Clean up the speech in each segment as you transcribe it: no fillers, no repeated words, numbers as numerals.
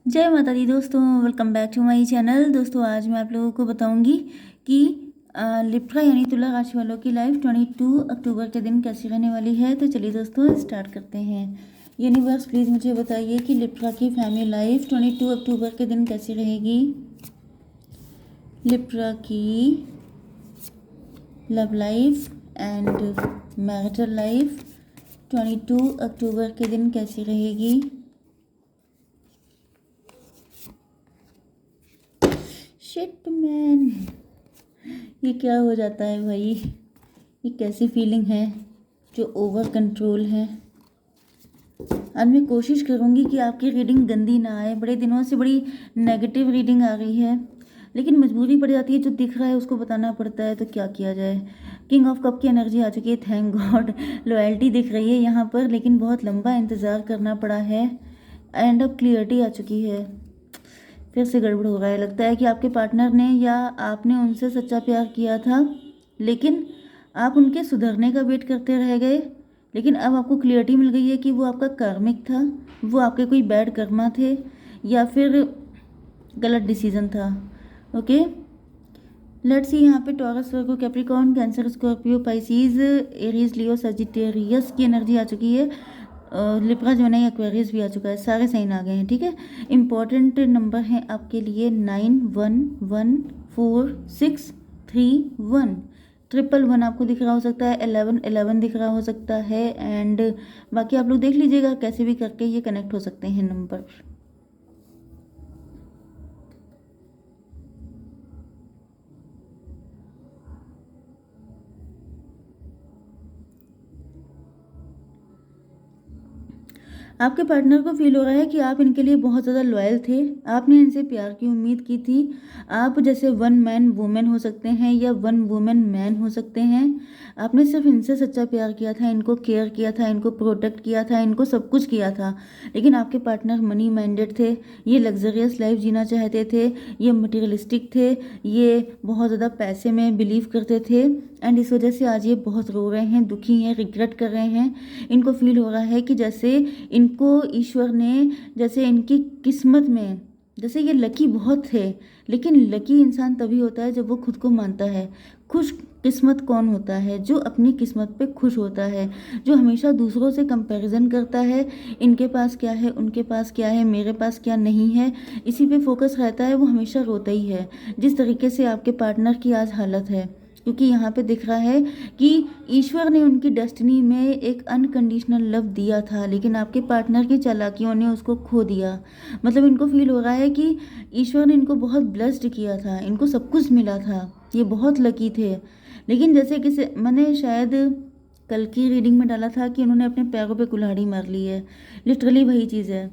जय माता दी दोस्तों, welcome back to my channel. दोस्तों आज मैं आप लोगों को बताऊंगी कि लिब्रा यानी तुला राशि वालों की लाइफ 22 अक्टूबर के दिन कैसी रहने वाली है। तो चलिए दोस्तों स्टार्ट करते हैं। यूनिवर्स प्लीज़ मुझे बताइए कि लिब्रा की फैमिली लाइफ 22 अक्टूबर के दिन कैसी रहेगी। लिब्रा की love life and marital life 22 अक्टूबर के दिन कैसी रहेगी। शिट मैन, ये क्या हो जाता है भाई। ये कैसी फीलिंग है जो ओवर कंट्रोल है। आज मैं कोशिश करूँगी कि आपकी रीडिंग गंदी ना आए। बड़े दिनों से बड़ी नेगेटिव रीडिंग आ रही है, लेकिन मजबूरी पड़ जाती है। जो दिख रहा है उसको बताना पड़ता है, तो क्या किया जाए। किंग ऑफ कप की एनर्जी आ चुकी है, थैंक गॉड। लॉयल्टी दिख रही है यहाँ पर, लेकिन बहुत लंबा इंतज़ार करना पड़ा है। एंड अब क्लियरिटी आ चुकी है। फिर से गड़बड़ हो रहा है। लगता है कि आपके पार्टनर ने या आपने उनसे सच्चा प्यार किया था, लेकिन आप उनके सुधरने का वेट करते रह गए। लेकिन अब आपको क्लियरिटी मिल गई है कि वो आपका कार्मिक था, वो आपके कोई बैड कर्मा थे या फिर गलत डिसीजन था। Okay, let's see. यहाँ पे Taurus, Virgo, Capricorn, Cancer, Scorpio, Pisces, Aries, Leo, Sagittarius की एनर्जी आ चुकी है। लिब्रा जो है एक्वेरियस भी आ चुका है। सारे साइन आ गए हैं, ठीक है। इंपॉर्टेंट नंबर हैं आपके लिए 9, 1, 1, 4, 6, 3, 1। 111 आपको दिख रहा हो सकता है, 11, 11 दिख रहा हो सकता है। एंड बाकी आप लोग देख लीजिएगा, कैसे भी करके ये कनेक्ट हो सकते हैं नंबर। आपके पार्टनर को फील हो रहा है कि आप इनके लिए बहुत ज़्यादा लॉयल थे। आपने इनसे प्यार की उम्मीद की थी। आप जैसे वन मैन वुमेन हो सकते हैं या वन वुमेन मैन हो सकते हैं। आपने सिर्फ इनसे सच्चा प्यार किया था, इनको केयर किया था, इनको प्रोटेक्ट किया था, इनको सब कुछ किया था। लेकिन आपके पार्टनर मनी माइंडेड थे। ये लग्जरियस लाइफ जीना चाहते थे, ये मटेरियलिस्टिक थे, ये बहुत ज़्यादा पैसे में बिलीव करते थे। एंड इस वजह से आज ये बहुत रो रहे हैं, दुखी हैं, रिग्रेट कर रहे हैं। इनको फील हो रहा है कि जैसे इनको ईश्वर ने, जैसे इनकी किस्मत में, जैसे ये लकी बहुत थे। लेकिन लकी इंसान तभी होता है जब वो खुद को मानता है। खुश किस्मत कौन होता है? जो अपनी किस्मत पे खुश होता है, जो हमेशा दूसरों से कंपैरिजन करता है। इनके पास क्या है, उनके पास क्या है, मेरे पास क्या नहीं है, इसी पे फोकस रहता है। वो हमेशा रोता ही है, जिस तरीके से आपके पार्टनर की आज हालत है। क्योंकि यहाँ पे दिख रहा है कि ईश्वर ने उनकी डेस्टिनी में एक अनकंडीशनल लव दिया था, लेकिन आपके पार्टनर की चालाकियों ने उसको खो दिया। मतलब इनको फील हो रहा है कि ईश्वर ने इनको बहुत ब्लेस्ड किया था, इनको सब कुछ मिला था, ये बहुत लकी थे। लेकिन जैसे कि मैंने शायद कल की रीडिंग में डाला था कि उन्होंने अपने पैरों पे कुल्हाड़ी मार ली है। लिटरली वही चीज़ है।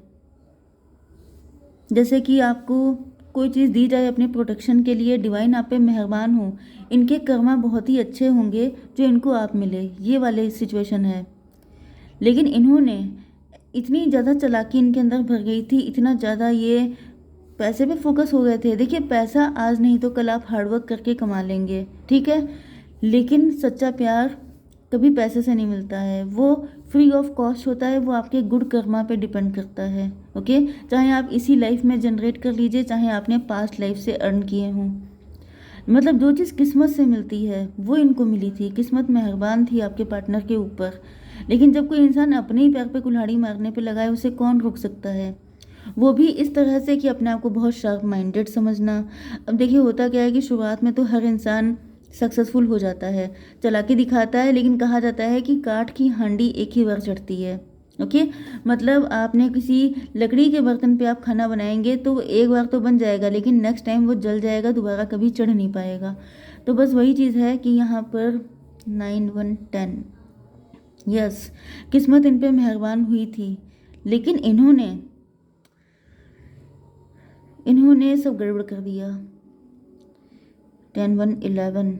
जैसे कि आपको कोई चीज़ दी जाए अपने प्रोटेक्शन के लिए, डिवाइन आप पे मेहरबान हो, इनके कर्मा बहुत ही अच्छे होंगे जो इनको आप मिले, ये वाले सिचुएशन है। लेकिन इन्होंने इतनी ज़्यादा चालाकी इनके अंदर भर गई थी, इतना ज़्यादा ये पैसे पे फोकस हो गए थे। देखिए, पैसा आज नहीं तो कल आप हार्डवर्क करके कमा लेंगे, ठीक है। लेकिन सच्चा प्यार कभी पैसे से नहीं मिलता है, वो फ्री ऑफ कॉस्ट होता है, वो आपके गुड कर्मा पे डिपेंड करता है। ओके, चाहे आप इसी लाइफ में जनरेट कर लीजिए, चाहे आपने पास्ट लाइफ से अर्न किए हों। मतलब जो चीज़ किस्मत से मिलती है वो इनको मिली थी। किस्मत मेहरबान थी आपके पार्टनर के ऊपर। लेकिन जब कोई इंसान अपने ही पैर पे कुल्हाड़ी मारने पे लगा है, उसे कौन रोक सकता है? वो भी इस तरह से कि अपने आप को बहुत शार्प माइंडेड समझना। अब देखिए, होता क्या है कि शुरुआत में तो हर इंसान सक्सेसफुल हो जाता है, चालाकी दिखाता है, लेकिन कहा जाता है कि काठ की हांडी एक ही बार चढ़ती है। ओके, मतलब आपने किसी लकड़ी के बर्तन पे आप खाना बनाएंगे तो एक बार तो बन जाएगा, लेकिन नेक्स्ट टाइम वो जल जाएगा, दोबारा कभी चढ़ नहीं पाएगा। तो बस वही चीज़ है कि यहाँ पर 9, 1, 10, यस, किस्मत इन पे मेहरबान हुई थी। लेकिन इन्होंने सब गड़बड़ कर दिया। 10, 1, 11,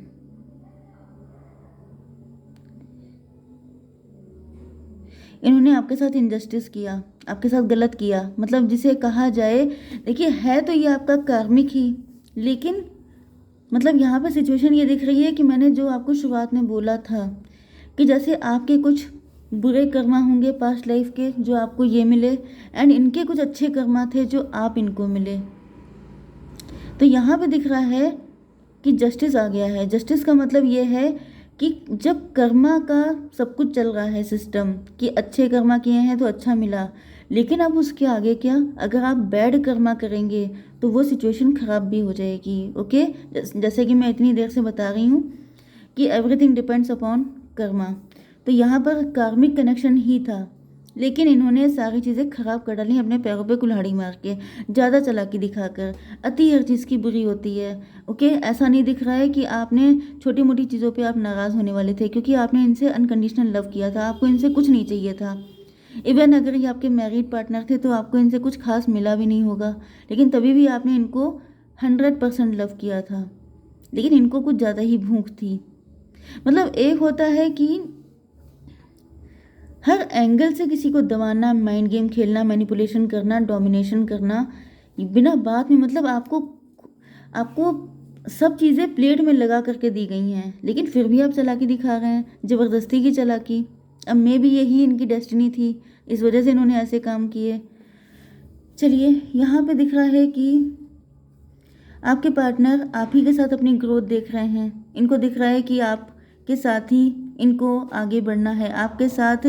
इन्होंने आपके साथ इनजस्टिस किया, आपके साथ गलत किया। मतलब जिसे कहा जाए, देखिए है तो ये आपका कार्मिक ही, लेकिन मतलब यहाँ पर सिचुएशन ये दिख रही है कि मैंने जो आपको शुरुआत में बोला था कि जैसे आपके कुछ बुरे कर्मा होंगे पास्ट लाइफ के जो आपको ये मिले, एंड इनके कुछ अच्छे कर्मा थे जो आप इनको मिले। तो यहाँ पे दिख रहा है कि जस्टिस आ गया है। जस्टिस का मतलब ये है कि जब कर्मा का सब कुछ चल रहा है सिस्टम, कि अच्छे कर्मा किए हैं तो अच्छा मिला, लेकिन अब उसके आगे क्या, अगर आप बैड कर्मा करेंगे तो वो सिचुएशन ख़राब भी हो जाएगी। ओके, जैसे कि मैं इतनी देर से बता रही हूँ कि एवरीथिंग डिपेंड्स अपॉन कर्मा। तो यहाँ पर कार्मिक कनेक्शन ही था, लेकिन इन्होंने सारी चीज़ें खराब कर डाली अपने पैरों पे कुल्हाड़ी मार के, ज़्यादा चालाकी दिखाकर। अति हर चीज़ की बुरी होती है। ओके, ऐसा नहीं दिख रहा है कि आपने छोटी मोटी चीज़ों पे आप नाराज़ होने वाले थे, क्योंकि आपने इनसे अनकंडीशनल लव किया था, आपको इनसे कुछ नहीं चाहिए था। इवन अगर ये आपके मैरिड पार्टनर थे तो आपको इनसे कुछ खास मिला भी नहीं होगा, लेकिन तभी भी आपने इनको 100% लव किया था। लेकिन इनको कुछ ज़्यादा ही भूख थी। मतलब एक होता है कि हर एंगल से किसी को दबाना, माइंड गेम खेलना, मैनिपुलेशन करना, डोमिनेशन करना, बिना बात में, मतलब आपको आपको सब चीज़ें प्लेट में लगा करके दी गई हैं, लेकिन फिर भी आप चालाकी दिखा रहे हैं, ज़बरदस्ती की चालाकी। अब मे भी यही इनकी डेस्टिनी थी, इस वजह से इन्होंने ऐसे काम किए। चलिए, यहाँ पे दिख रहा है कि आपके पार्टनर आप ही के साथ अपनी ग्रोथ देख रहे हैं। इनको दिख रहा है कि आपके साथ ही इनको आगे बढ़ना है, आपके साथ।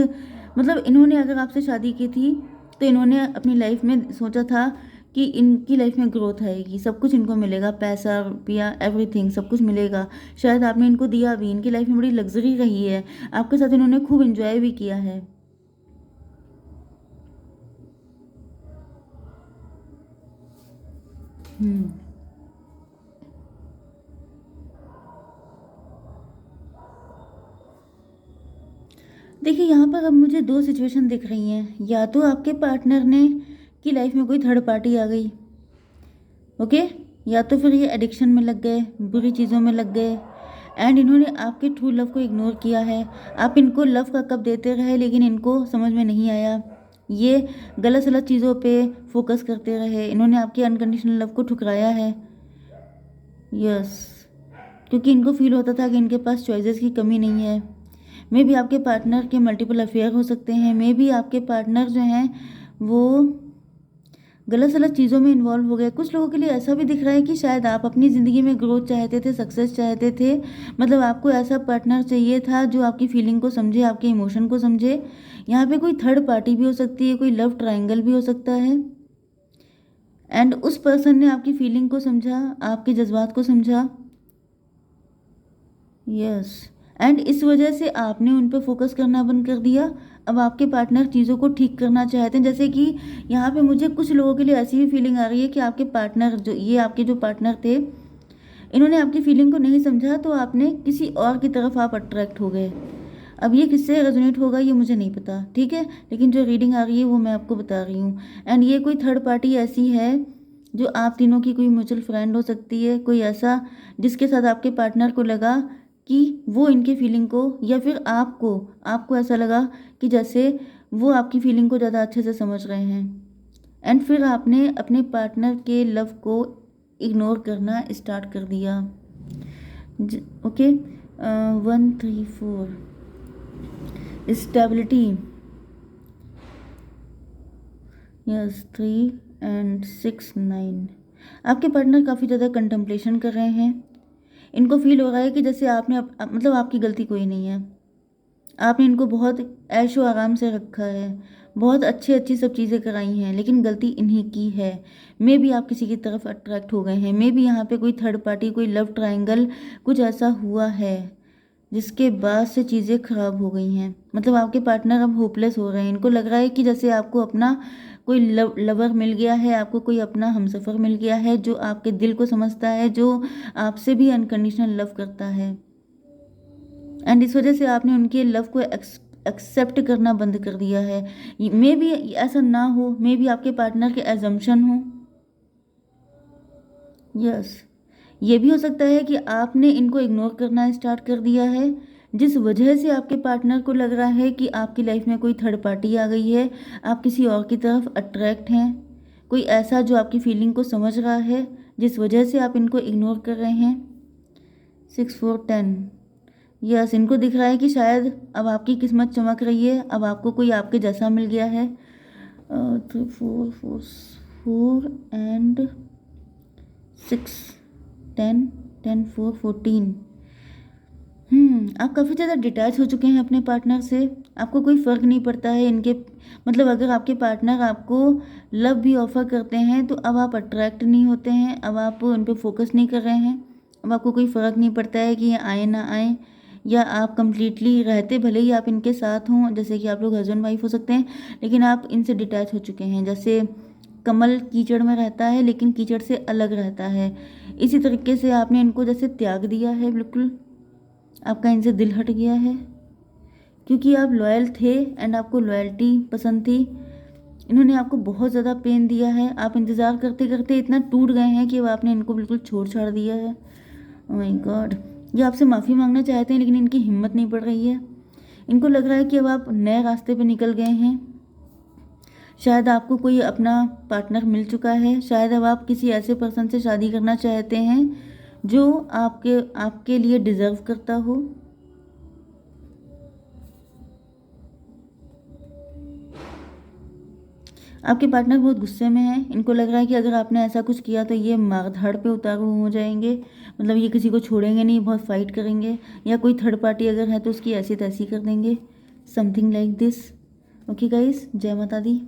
मतलब इन्होंने अगर आपसे शादी की थी तो इन्होंने अपनी लाइफ में सोचा था कि इनकी लाइफ में ग्रोथ आएगी, सब कुछ इनको मिलेगा, पैसा रुपया एवरीथिंग सब कुछ मिलेगा। शायद आपने इनको दिया भी, इनकी लाइफ में बड़ी लग्जरी रही है, आपके साथ इन्होंने खूब एंजॉय भी किया है। देखिए, यहाँ पर अब मुझे दो सिचुएशन दिख रही हैं। या तो आपके पार्टनर ने की लाइफ में कोई थर्ड पार्टी आ गई, ओके, या तो फिर ये एडिक्शन में लग गए, बुरी चीज़ों में लग गए, एंड इन्होंने आपके ट्रू लव को इग्नोर किया है। आप इनको लव का कप देते रहे, लेकिन इनको समझ में नहीं आया। ये गलत सलत चीज़ों पे फोकस करते रहे, इन्होंने आपके अनकंडीशनल लव को ठुकराया है। यस, क्योंकि इनको फील होता था कि इनके पास चॉइसेस की कमी नहीं है। मे बी आपके पार्टनर के मल्टीपल अफेयर हो सकते हैं, मे बी आपके पार्टनर जो हैं वो गलत सलत चीज़ों में इन्वॉल्व हो गए। कुछ लोगों के लिए ऐसा भी दिख रहा है कि शायद आप अपनी ज़िंदगी में ग्रोथ चाहते थे, सक्सेस चाहते थे, मतलब आपको ऐसा पार्टनर चाहिए था जो आपकी फीलिंग को समझे, आपके इमोशन को समझे। यहाँ पे कोई थर्ड पार्टी भी हो सकती है, कोई लव ट्रायंगल भी हो सकता है, एंड उस पर्सन ने आपकी फीलिंग को समझा, आपके जज्बात को समझा। यस, एंड इस वजह से आपने उन पर फोकस करना बंद कर दिया। अब आपके पार्टनर चीज़ों को ठीक करना चाहते हैं। जैसे कि यहाँ पे मुझे कुछ लोगों के लिए ऐसी भी फीलिंग आ रही है कि आपके पार्टनर जो ये आपके जो पार्टनर थे, इन्होंने आपकी फीलिंग को नहीं समझा, तो आपने किसी और की तरफ आप अट्रैक्ट हो गए। अब ये किससे रेजोनेट होगा ये मुझे नहीं पता, ठीक है, लेकिन जो रीडिंग आ रही है वो मैं आपको बता रही हूँ। एंड ये कोई थर्ड पार्टी ऐसी है जो आप तीनों की कोई म्यूचुअल फ्रेंड हो सकती है, कोई ऐसा जिसके साथ आपके पार्टनर को लगा कि वो इनके फीलिंग को, या फिर आपको आपको ऐसा लगा कि जैसे वो आपकी फीलिंग को ज़्यादा अच्छे से समझ रहे हैं, एंड फिर आपने अपने पार्टनर के लव को इग्नोर करना स्टार्ट कर दिया। Okay, 1 3 4 stability, yes, 3 and 6 9। आपके पार्टनर काफ़ी ज़्यादा कंटेम्पलेशन कर रहे हैं। इनको फील हो रहा है कि जैसे आपने मतलब आपकी गलती कोई नहीं है, आपने इनको बहुत ऐशो आराम से रखा है, बहुत अच्छी अच्छी सब चीज़ें कराई हैं, लेकिन गलती इन्हीं की है। मे बी आप किसी की तरफ अट्रैक्ट हो गए हैं, मे बी यहाँ पे कोई थर्ड पार्टी, कोई लव ट्रायंगल कुछ ऐसा हुआ है जिसके बाद से चीज़ें ख़राब हो गई हैं। मतलब आपके पार्टनर अब होपलेस हो रहे हैं। इनको लग रहा है कि जैसे आपको अपना कोई लवर मिल गया है, आपको कोई अपना हमसफ़र मिल गया है जो आपके दिल को समझता है, जो आपसे भी अनकंडीशनल लव करता है, एंड इस वजह से आपने उनके लव को एक्सेप्ट करना बंद कर दिया है। मे बी ऐसा ना हो, मे बी आपके पार्टनर के एजम्पशन हो। यस, ये भी हो सकता है कि आपने इनको इग्नोर करना स्टार्ट कर दिया है, जिस वजह से आपके पार्टनर को लग रहा है कि आपकी लाइफ में कोई थर्ड पार्टी आ गई है, आप किसी और की तरफ अट्रैक्ट हैं, कोई ऐसा जो आपकी फीलिंग को समझ रहा है, जिस वजह से आप इनको इग्नोर कर रहे हैं। 6 4 10, यस, इनको दिख रहा है कि शायद अब आपकी किस्मत चमक रही है, अब आपको कोई आपके जैसा मिल गया है। 3 4 4 4 एंड 6 10 10 4 14। आप काफ़ी ज़्यादा डिटैच हो चुके हैं अपने पार्टनर से। आपको कोई फ़र्क नहीं पड़ता है इनके, मतलब अगर आपके पार्टनर आपको लव भी ऑफ़र करते हैं तो अब आप अट्रैक्ट नहीं होते हैं, अब आप उन पे फोकस नहीं कर रहे हैं। अब आपको कोई फ़र्क नहीं पड़ता है कि ये आए ना आए, या आप कंप्लीटली रहते भले ही आप इनके साथ हों, जैसे कि आप लोग हस्बैंड वाइफ हो सकते हैं, लेकिन आप इनसे डिटैच हो चुके हैं। जैसे कमल कीचड़ में रहता है लेकिन कीचड़ से अलग रहता है, इसी तरीके से आपने इनको जैसे त्याग दिया है। बिल्कुल आपका इनसे दिल हट गया है, क्योंकि आप लॉयल थे एंड आपको लॉयल्टी पसंद थी। इन्होंने आपको बहुत ज़्यादा पेन दिया है, आप इंतज़ार करते करते इतना टूट गए हैं कि अब आपने इनको बिल्कुल छोड़ छाड़ दिया है। ओह माय गॉड, ये आपसे माफ़ी मांगना चाहते हैं लेकिन इनकी हिम्मत नहीं पड़ रही है। इनको लग रहा है कि अब आप नए रास्ते पे निकल गए हैं। शायद आपको कोई अपना पार्टनर मिल चुका है, शायद अब आप किसी ऐसे पर्सन से शादी करना चाहते हैं जो आपके आपके लिए डिज़र्व करता हो। आपके पार्टनर बहुत गुस्से में है, इनको लग रहा है कि अगर आपने ऐसा कुछ किया तो ये मार-धाड़ पे उतारू हो जाएंगे, मतलब ये किसी को छोड़ेंगे नहीं, बहुत फाइट करेंगे, या कोई थर्ड पार्टी अगर है तो उसकी ऐसी तैसी कर देंगे, something like this. Okay guys, जय माता दी।